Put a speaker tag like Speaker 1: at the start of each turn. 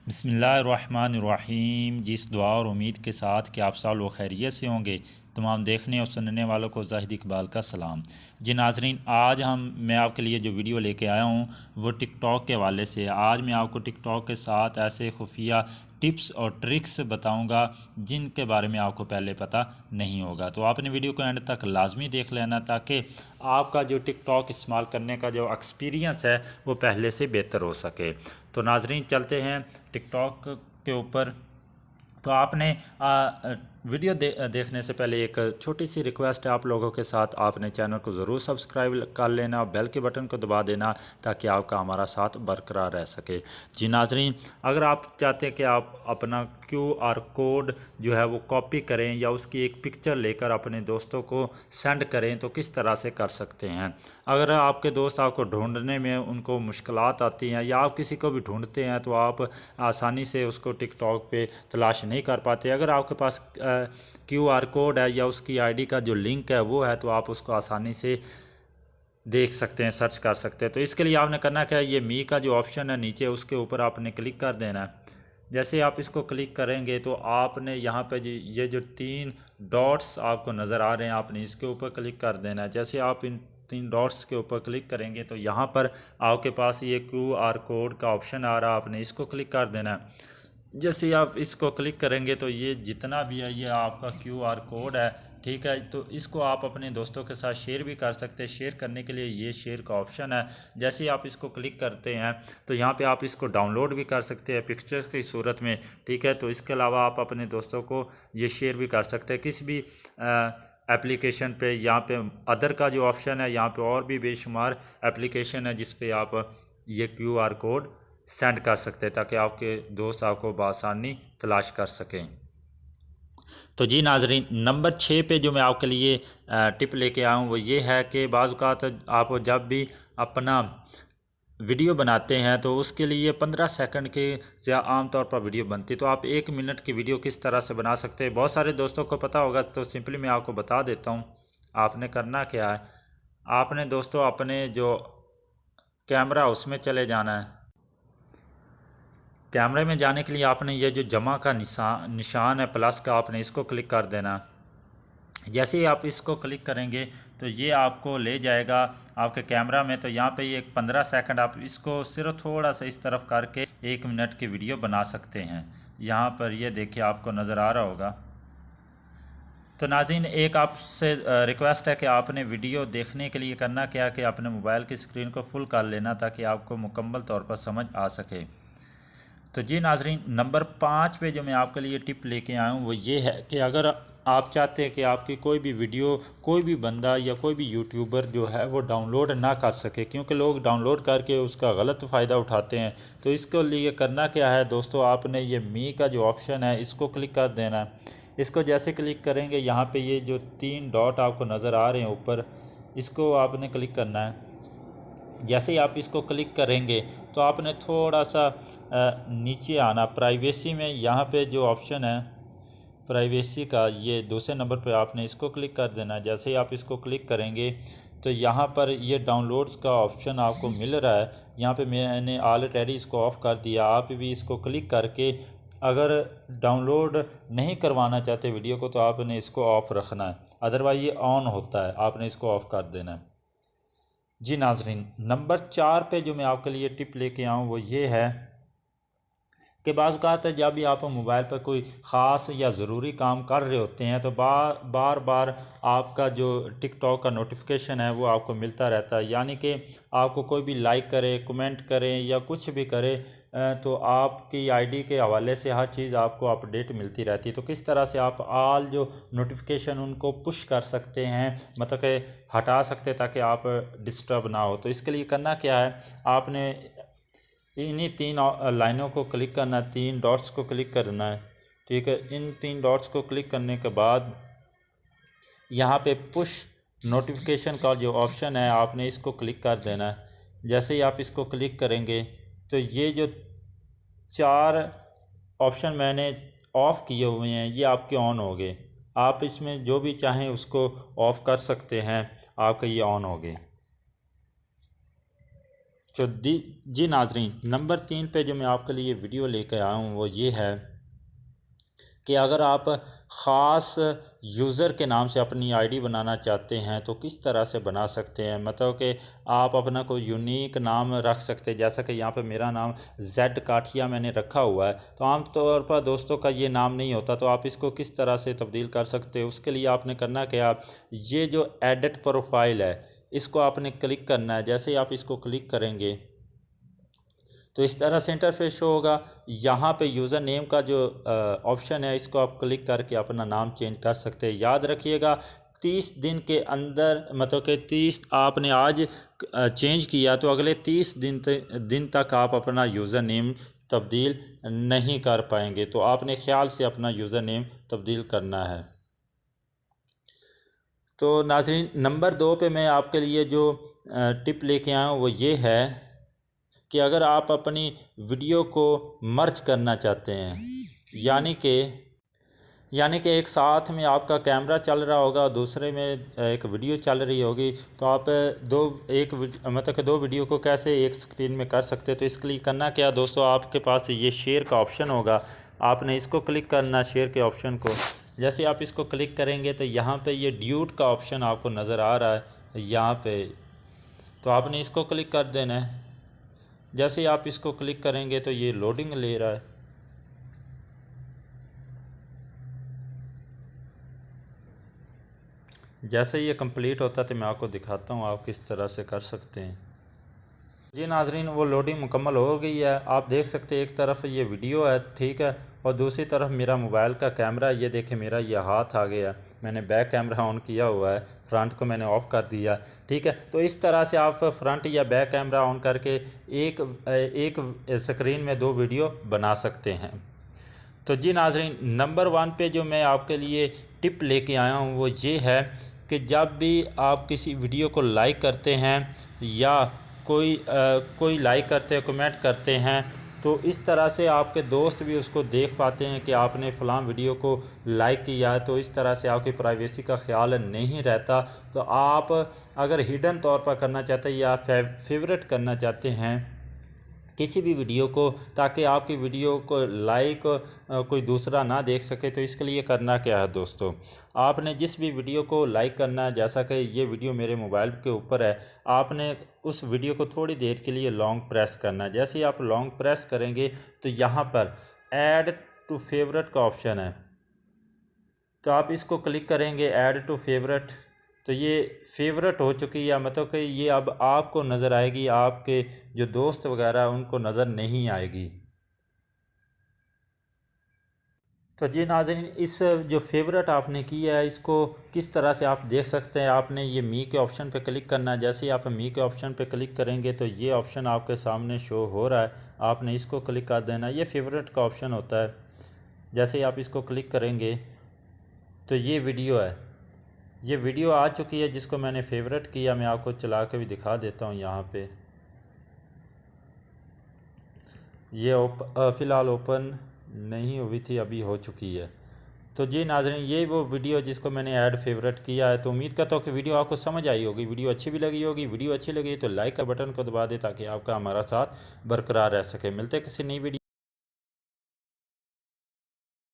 Speaker 1: बिस्मिल्लाहिर्रहमानिर्रहीम। जिस दुआ और उम्मीद के साथ कि आप सब लोग खैरियत से होंगे, तमाम देखने और सुनने वालों को ज़ाहिद इकबाल का सलाम। जी नाजरीन, आज मैं आपके लिए जो वीडियो लेके आया हूँ वो टिकटॉक के हवाले से है। आज मैं आपको टिकटॉक के साथ ऐसे खुफिया टिप्स और ट्रिक्स बताऊंगा जिनके बारे में आपको पहले पता नहीं होगा। तो आपने वीडियो को एंड तक लाजमी देख लेना ताकि आपका जो टिकटॉक इस्तेमाल करने का जो एक्सपीरियंस है वो पहले से बेहतर हो सके। तो नाजरीन, चलते हैं टिकटॉक के ऊपर। तो आपने वीडियो देखने से पहले एक छोटी सी रिक्वेस्ट है आप लोगों के साथ, आपने चैनल को ज़रूर सब्सक्राइब कर लेना और बेल के बटन को दबा देना ताकि आपका हमारा साथ बरकरार रह सके। जी नाजरीन, अगर आप चाहते हैं कि आप अपना QR कोड जो है वो कॉपी करें या उसकी एक पिक्चर लेकर अपने दोस्तों को सेंड करें तो किस तरह से कर सकते हैं। अगर आपके दोस्त आपको ढूंढने में उनको मुश्किलात आती हैं या आप किसी को भी ढूंढते हैं तो आप आसानी से उसको टिकटॉक पे तलाश नहीं कर पाते। अगर आपके पास QR कोड है या उसकी ID का जो लिंक है वो है तो आप उसको आसानी से देख सकते हैं, सर्च कर सकते हैं। तो इसके लिए आपने करना क्या है, ये मी का जो ऑप्शन है नीचे उसके ऊपर आपने क्लिक कर देना है। जैसे आप इसको क्लिक करेंगे तो आपने यहाँ पे ये जो 3 डॉट्स आपको नज़र आ रहे हैं, आपने इसके ऊपर क्लिक कर देना है। जैसे आप इन 3 डॉट्स के ऊपर क्लिक करेंगे तो यहाँ पर आपके पास ये QR कोड का ऑप्शन आ रहा है, आपने इसको क्लिक कर देना है। जैसे आप इसको क्लिक करेंगे तो ये जितना भी है ये आपका QR कोड है, ठीक है। तो इसको आप अपने दोस्तों के साथ शेयर भी कर सकते हैं। शेयर करने के लिए ये शेयर का ऑप्शन है। जैसे ही आप इसको क्लिक करते हैं तो यहाँ पे आप इसको डाउनलोड भी कर सकते हैं पिक्चर्स की सूरत में, ठीक है। तो इसके अलावा आप अपने दोस्तों को ये शेयर भी कर सकते हैं किसी भी एप्लीकेशन पे। यहाँ पे अदर का जो ऑप्शन है, यहाँ पे और भी बेशुमार एप्लीकेशन है जिस पे आप ये QR कोड सेंड कर सकते हैं ताकि आपके दोस्त आपको बआसानी तलाश कर सकें। तो जी नाजरीन, नंबर 6 पे जो मैं आपके लिए टिप लेके आया हूँ वो ये है कि बाज़ औक़ात आप जब भी अपना वीडियो बनाते हैं तो उसके लिए 15 सेकंड के या आमतौर पर वीडियो बनती है, तो आप 1 मिनट की वीडियो किस तरह से बना सकते हैं बहुत सारे दोस्तों को पता होगा। तो सिंपली मैं आपको बता देता हूँ। आपने करना क्या है, आपने दोस्तों अपने जो कैमरा उसमें चले जाना है। कैमरे में जाने के लिए आपने ये जो जमा का निशान है प्लस का, आपने इसको क्लिक कर देना। जैसे ही आप इसको क्लिक करेंगे तो ये आपको ले जाएगा आपके कैमरा में। तो यहाँ पे ये 15 सेकंड आप इसको सिर्फ थोड़ा सा इस तरफ करके 1 मिनट की वीडियो बना सकते हैं। यहाँ पर ये देखिए आपको नज़र आ रहा होगा। तो नाज़रीन, एक आपसे रिक्वेस्ट है कि आपने वीडियो देखने के लिए करना क्या कि अपने मोबाइल की स्क्रीन को फुल कर लेना ताकि आपको मुकम्मल तौर पर समझ आ सके। तो जी नाजरीन, नंबर 5 पे जो मैं आपके लिए टिप लेके आया हूँ वो ये है कि अगर आप चाहते हैं कि आपकी कोई भी वीडियो कोई भी बंदा या कोई भी यूट्यूबर जो है वो डाउनलोड ना कर सके, क्योंकि लोग डाउनलोड करके उसका गलत फ़ायदा उठाते हैं। तो इसके लिए करना क्या है दोस्तों, आपने ये मी का जो ऑप्शन है इसको क्लिक कर देना है। इसको जैसे क्लिक करेंगे यहाँ पे ये जो 3 डॉट आपको नज़र आ रहे हैं ऊपर, इसको आपने क्लिक करना है। जैसे ही आप इसको क्लिक करेंगे तो आपने थोड़ा सा नीचे आना, प्राइवेसी में यहाँ पे जो ऑप्शन है प्राइवेसी का, ये दूसरे नंबर पे आपने इसको क्लिक कर देना। जैसे ही आप इसको क्लिक करेंगे तो यहाँ पर ये डाउनलोड्स का ऑप्शन आपको मिल रहा है। यहाँ पे मैंने ऑलरेडी इसको ऑफ़ कर दिया। आप भी इसको क्लिक करके अगर डाउनलोड नहीं करवाना चाहते वीडियो को तो आपने इसको ऑफ़ रखना है, अदरवाइज़ ये ऑन होता है, आपने इसको ऑफ़ कर देना है। जी नाजरीन, नंबर 4 पे जो मैं आपके लिए टिप लेके आऊँ वो ये है कि बाज़ औक़ात जब भी आप मोबाइल पर कोई ख़ास या ज़रूरी काम कर रहे होते हैं तो बार बार आपका जो टिकटॉक का नोटिफिकेशन है वो आपको मिलता रहता है। यानी कि आपको कोई भी लाइक करे, कमेंट करें या कुछ भी करे तो आपकी ID के हवाले से हर चीज़ आपको अपडेट मिलती रहती है। तो किस तरह से आप आल जो नोटिफिकेशन उनको पुश कर सकते हैं, मतलब कि हटा सकते हैं ताकि आप डिस्टर्ब ना हो। तो इसके लिए करना क्या है, आपने इन्हीं 3 लाइनों को क्लिक करना है, 3 डॉट्स को क्लिक करना है, ठीक है। इन 3 डॉट्स को क्लिक करने के बाद यहाँ पे पुश नोटिफिकेशन का जो ऑप्शन है आपने इसको क्लिक कर देना है। जैसे ही आप इसको क्लिक करेंगे तो ये जो 4 ऑप्शन मैंने ऑफ़ किए हुए हैं ये आपके ऑन हो गए। आप इसमें जो भी चाहें उसको ऑफ़ कर सकते हैं, आपके ये ऑन हो गए। तो जी नाजरीन, नंबर 3 पे जो मैं आपके लिए वीडियो लेकर आया हूँ वो ये है कि अगर आप ख़ास यूज़र के नाम से अपनी आईडी बनाना चाहते हैं तो किस तरह से बना सकते हैं। मतलब कि आप अपना कोई यूनिक नाम रख सकते हैं, जैसा कि यहाँ पे मेरा नाम जेड काठिया मैंने रखा हुआ है। तो आम तौर पर दोस्तों का ये नाम नहीं होता, तो आप इसको किस तरह से तब्दील कर सकते हैं। उसके लिए आपने करना क्या, ये जो एडिट प्रोफाइल है इसको आपने क्लिक करना है। जैसे ही आप इसको क्लिक करेंगे तो इस तरह से इंटरफेस शो होगा। यहाँ पे यूज़र नेम का जो ऑप्शन है इसको आप क्लिक करके अपना नाम चेंज कर सकते हैं। याद रखिएगा 30 दिन के अंदर, मतलब कि 30 आपने आज चेंज किया तो अगले 30 दिन तक आप अपना यूज़र नेम तब्दील नहीं कर पाएंगे। तो आपने ख्याल से अपना यूज़र नेम तब्दील करना है। तो नाज़रीन, नंबर 2 पे मैं आपके लिए जो टिप लेके आया हूँ वो ये है कि अगर आप अपनी वीडियो को मर्ज करना चाहते हैं, यानी कि एक साथ में आपका कैमरा चल रहा होगा और दूसरे में एक वीडियो चल रही होगी, तो आप मतलब कि दो वीडियो को कैसे एक स्क्रीन में कर सकते हैं। तो इसके लिए करना क्या दोस्तों, आपके पास ये शेयर का ऑप्शन होगा, आपने इसको क्लिक करना, शेयर के ऑप्शन को। जैसे आप इसको क्लिक करेंगे तो यहाँ पे ये ड्यूट का ऑप्शन आपको नज़र आ रहा है यहाँ पे, तो आपने इसको क्लिक कर देना है। जैसे ही आप इसको क्लिक करेंगे तो ये लोडिंग ले रहा है। जैसे ये कंप्लीट होता है तो मैं आपको दिखाता हूँ आप किस तरह से कर सकते हैं। जी नाजरीन, वो लोडिंग मुकम्मल हो गई है। आप देख सकते हैं एक तरफ ये वीडियो है, ठीक है, और दूसरी तरफ मेरा मोबाइल का कैमरा। ये देखें मेरा ये हाथ आ गया, मैंने बैक कैमरा ऑन किया हुआ है, फ्रंट को मैंने ऑफ़ कर दिया, ठीक है। तो इस तरह से आप फ्रंट या बैक कैमरा ऑन करके एक स्क्रीन में 2 वीडियो बना सकते हैं। तो जी नाजरीन, नंबर 1 पे जो मैं आपके लिए टिप लेके आया हूँ वो ये है कि जब भी आप किसी वीडियो को लाइक करते हैं या कोई लाइक करते हैं, कमेंट करते हैं, तो इस तरह से आपके दोस्त भी उसको देख पाते हैं कि आपने फ़लाँ वीडियो को लाइक किया है। तो इस तरह से आपकी प्राइवेसी का ख्याल नहीं रहता। तो आप अगर हिडन तौर पर करना चाहते हैं या फेवरेट करना चाहते हैं किसी भी वीडियो को, ताकि आपकी वीडियो को लाइक कोई दूसरा ना देख सके, तो इसके लिए करना क्या है दोस्तों, आपने जिस भी वीडियो को लाइक करना है, जैसा कि ये वीडियो मेरे मोबाइल के ऊपर है, आपने उस वीडियो को थोड़ी देर के लिए लॉन्ग प्रेस करना है। जैसे ही आप लॉन्ग प्रेस करेंगे तो यहाँ पर ऐड टू फेवरेट का ऑप्शन है, तो आप इसको क्लिक करेंगे, ऐड टू फेवरेट। तो ये फेवरेट हो चुकी है, मतलब कि ये अब आपको नज़र आएगी, आपके जो दोस्त वगैरह उनको नज़र नहीं आएगी। तो जी नाज़रीन, इस जो फेवरेट आपने किया है इसको किस तरह से आप देख सकते हैं। आपने ये मी के ऑप्शन पे क्लिक करना है। जैसे ही आप मी के ऑप्शन पे क्लिक करेंगे तो ये ऑप्शन आपके सामने शो हो रहा है, आपने इसको क्लिक कर देना। ये फेवरेट का ऑप्शन होता है। जैसे ही आप इसको क्लिक करेंगे तो ये वीडियो है, ये वीडियो आ चुकी है जिसको मैंने फेवरेट किया। मैं आपको चला के भी दिखा देता हूँ। यहाँ पे ये फ़िलहाल ओपन नहीं हुई थी, अभी हो चुकी है। तो जी नाज़रीन, ये वो वीडियो जिसको मैंने ऐड फेवरेट किया है। तो उम्मीद करता हूँ कि वीडियो आपको समझ आई होगी, वीडियो अच्छी भी लगी होगी। वीडियो अच्छी लगी तो लाइक का बटन को दबा दें ताकि आपका हमारा साथ बरकरार रह सके। मिलते किसी नई वीडियो